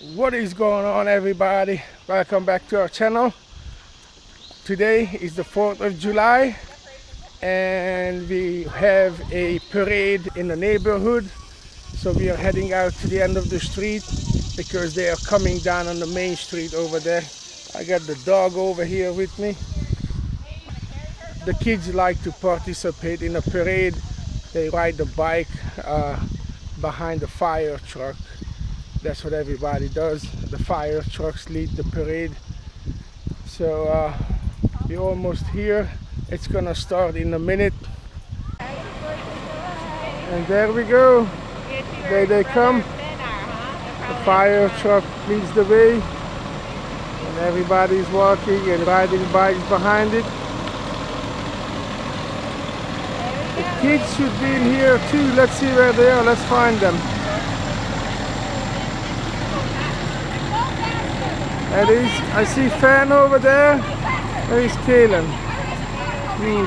What is going on, everybody? Welcome back to our channel. Today is the 4th of July and we have a parade in the neighborhood. So we are heading out to the end of the street because they are coming down on the main street over there. I got the dog over here with me. The kids like to participate in a parade. They ride the bike behind the fire truck. That's what everybody does. The fire trucks lead the parade. So we're almost here. It's gonna start in a minute. And there we go. There they come. The fire truck leads the way. And everybody's walking and riding bikes behind it. The kids should be in here too. Let's see where they are. Let's find them. I see Fan over there. There's Kalen.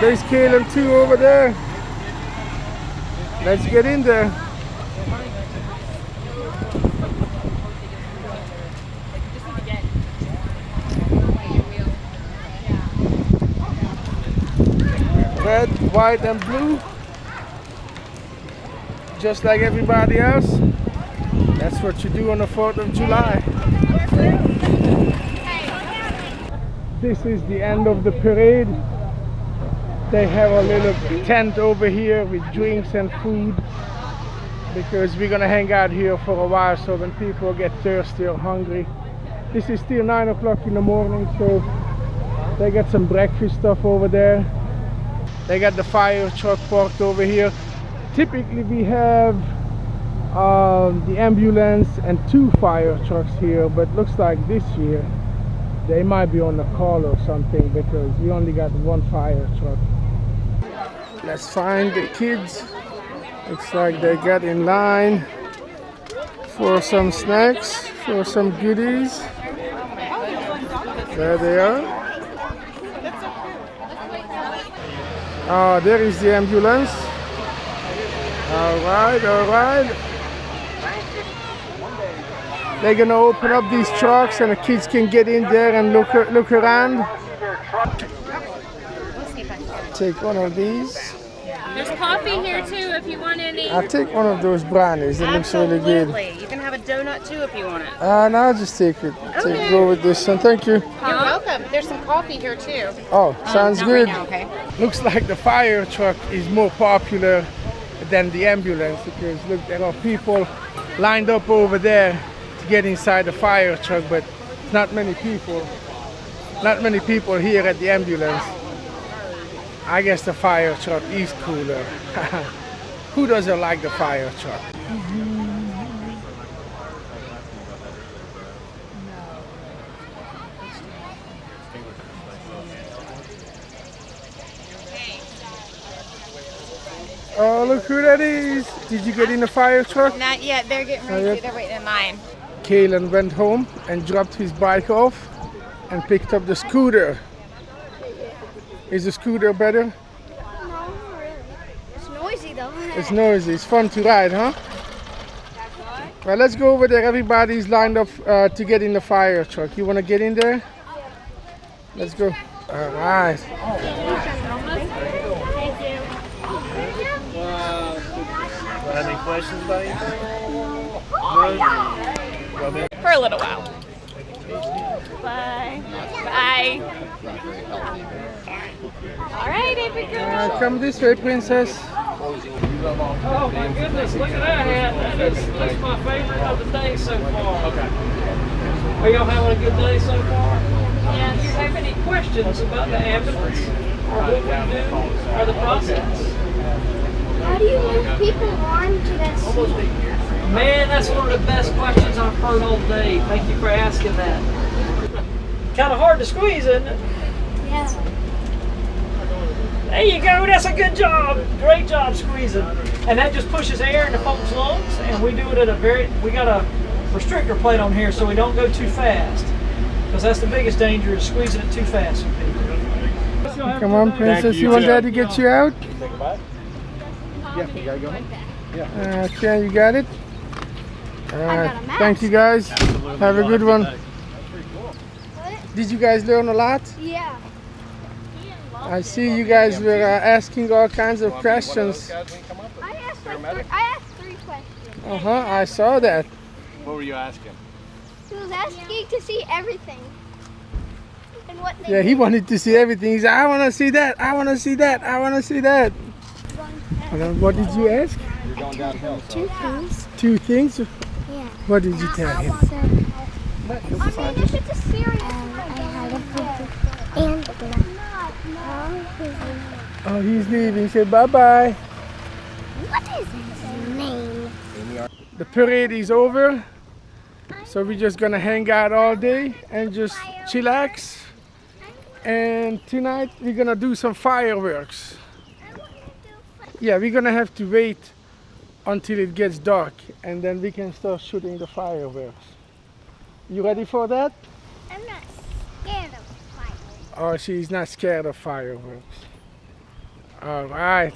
There's Kalen too over there. Let's get in there. Red, white and blue. Just like everybody else. That's what you do on the 4th of July. This is the end of the parade. They have a little tent over here with drinks and food because we're gonna hang out here for a while, so when people get thirsty or hungry. This is still 9 o'clock in the morning, so they got some breakfast stuff over there. They got the fire truck parked over here. Typically we have the ambulance and 2 fire trucks here, but looks like this year they might be on the call or something because we only got 1 fire truck. Let's find the kids. Looks like they got in line for some snacks, for some goodies. There they are. There is the ambulance. Alright, alright. They're gonna open up these trucks and the kids can get in there and look around. Take one of these. There's coffee here too if you want any. I'll take one of those brownies. It looks really good. You can have a donut too if you want it. No, I'll just take it. Okay. Go with this one. Thank you. You're welcome. There's some coffee here too. Oh, sounds good. Right now, okay. Looks like the fire truck is more popular than the ambulance because look, there are people lined up over there to get inside the fire truck, but not many people here at the ambulance. I guess the fire truck is cooler. Who doesn't like the fire truck? Oh, look who that is. Did you get in the fire truck? Not yet. They're getting ready to. They're waiting in line. Kalen went home and dropped his bike off and picked up the scooter. Is the scooter better? No, really. It's noisy though. It's noisy. It's fun to ride, huh? Well, let's go over there. Everybody's lined up to get in the fire truck. You want to get in there? Let's go. All right. Any questions about anything? For a little while. Bye. Bye. All right, Avery girl. Come this way, princess. Oh my goodness, look at that hat. That's my favorite of the day so far. Okay. Are y'all having a good day so far? Yeah. Do you have any questions about the ambulance or what we do or the process? How do you move people on to that seat? Man, that's one of the best questions I've heard all day. Thank you for asking that. Kind of hard to squeeze, isn't it? Yeah. There you go, that's a good job. Great job squeezing. And that just pushes air into folks' lungs, and we do it at we got a restrictor plate on here so we don't go too fast. Because that's the biggest danger, is squeezing it too fast for people. Come on, princess, you want Dad to get you out? Yeah, you gotta go home. Okay, you got it? Alright, got a match. thank you guys. Have a good one. What? Did you guys learn a lot? Yeah. I see you guys were asking all kinds of questions. I asked 3 questions. I saw that. What were you asking? He was asking to see everything. And what they Yeah, he wanted to see everything. He said, I want to see that, I want to see that, I want to see that. And then what did you ask? You're going downhill. 2 things. 2 things? Yeah. What did you tell him? I mean, if it's a serious and Oh, he's leaving. He said bye-bye. what is his name? The parade is over. So we're just going to hang out all day and just chillax. And tonight we're going to do some fireworks. Yeah, we're going to have to wait until it gets dark and then we can start shooting the fireworks. You ready for that? I'm not scared of fireworks. Oh, she's not scared of fireworks. All right.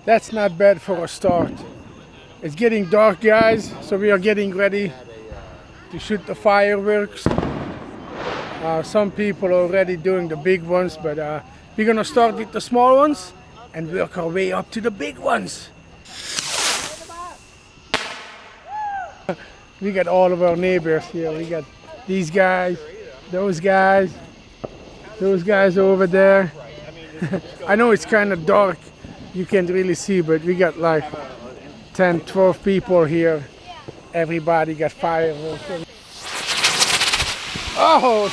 That's not bad for a start. It's getting dark, guys, so we are getting ready to shoot the fireworks. Some people are already doing the big ones, but we're gonna start with the small ones and work our way up to the big ones. We got all of our neighbors here. We got these guys, those guys over there. I know it's kind of dark, you can't really see, but we got like 10, 12 people here. Everybody got fireworks. Oh!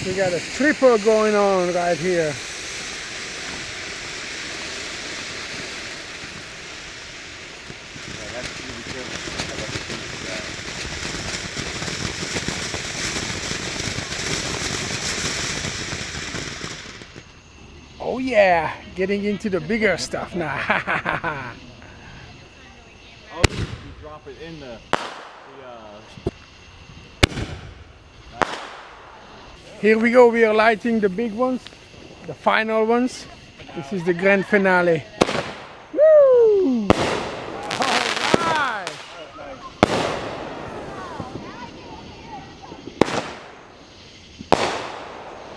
We got a triple going on right here. Oh yeah, getting into the bigger stuff now. Oh, you drop it in the Here we go, we are lighting the big ones, the final ones. This is the grand finale. Woo! Alright!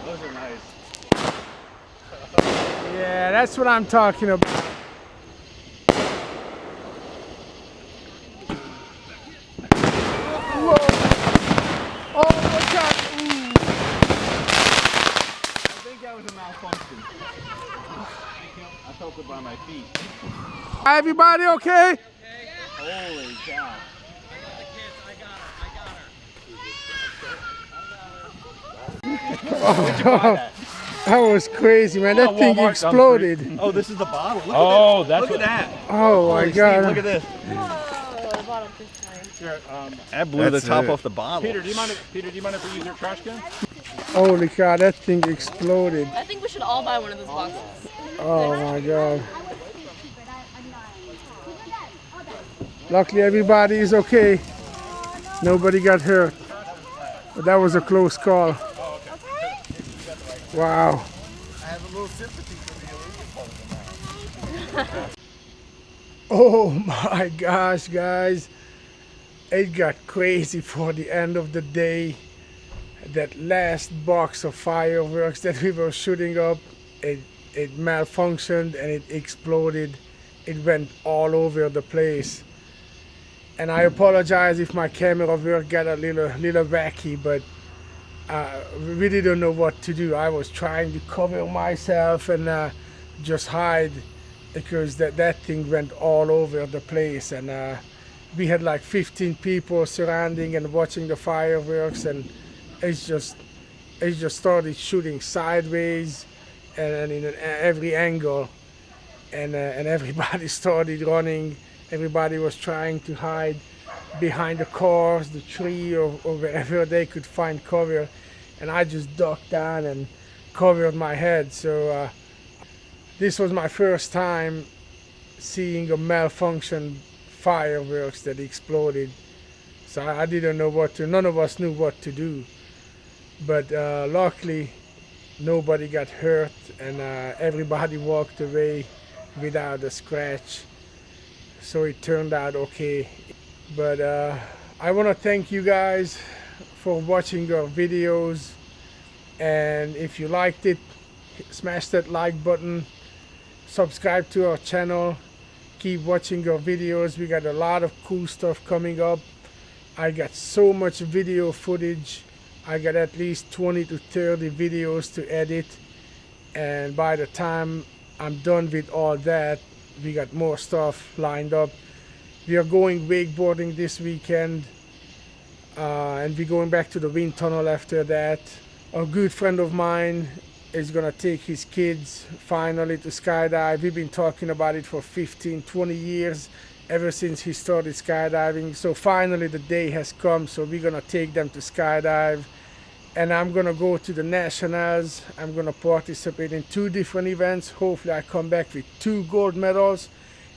Those are nice. Yeah, that's what I'm talking about. Whoa! Oh, look out! I think that was a malfunction. I felt it by my feet. Everybody okay? Holy cow. That was crazy, man. That thing exploded. Oh, this is the bottle. Look Oh, at that's Look at that. Oh my Holy God. Steve, look at this. That blew the top off the bottle. Peter, do you mind if we use your trash can? Holy cow, that thing exploded. I think we should all buy one of those boxes. Oh my God. Luckily everybody is okay. Nobody got hurt. But that was a close call. Wow. I have a little sympathy for the illegal. Oh my gosh, guys. It got crazy for the end of the day. That last box of fireworks that we were shooting up, it malfunctioned and it exploded. It went all over the place. And I apologize if my camera work got a little wacky, but we didn't know what to do. I was trying to cover myself and just hide because that thing went all over the place. And we had like 15 people surrounding and watching the fireworks, and it just started shooting sideways and in every angle. and everybody started running. Everybody was trying to hide behind the cars, the tree, or wherever they could find cover, and I just ducked down and covered my head. So this was my first time seeing a malfunctioned fireworks that exploded. So I didn't know what to, none of us knew what to do. But luckily, nobody got hurt, and everybody walked away without a scratch. So it turned out okay. But I want to thank you guys for watching our videos. And if you liked it, smash that like button, subscribe to our channel, keep watching our videos. We got a lot of cool stuff coming up. I got so much video footage. I got at least 20 to 30 videos to edit, and by the time I'm done with all that, we got more stuff lined up. We are going wakeboarding this weekend, and we're going back to the wind tunnel after that. A good friend of mine is gonna take his kids finally to skydive. We've been talking about it for 15-20 years, ever since he started skydiving. So finally the day has come, so we're gonna take them to skydive. And I'm gonna go to the Nationals. I'm gonna participate in 2 different events. Hopefully I come back with 2 gold medals.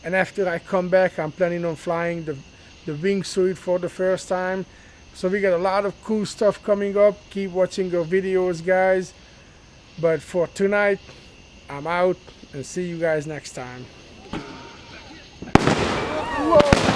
And after I come back, I'm planning on flying the wingsuit for the first time. So we got a lot of cool stuff coming up. Keep watching our videos, guys. But for tonight, I'm out, and see you guys next time. Whoa.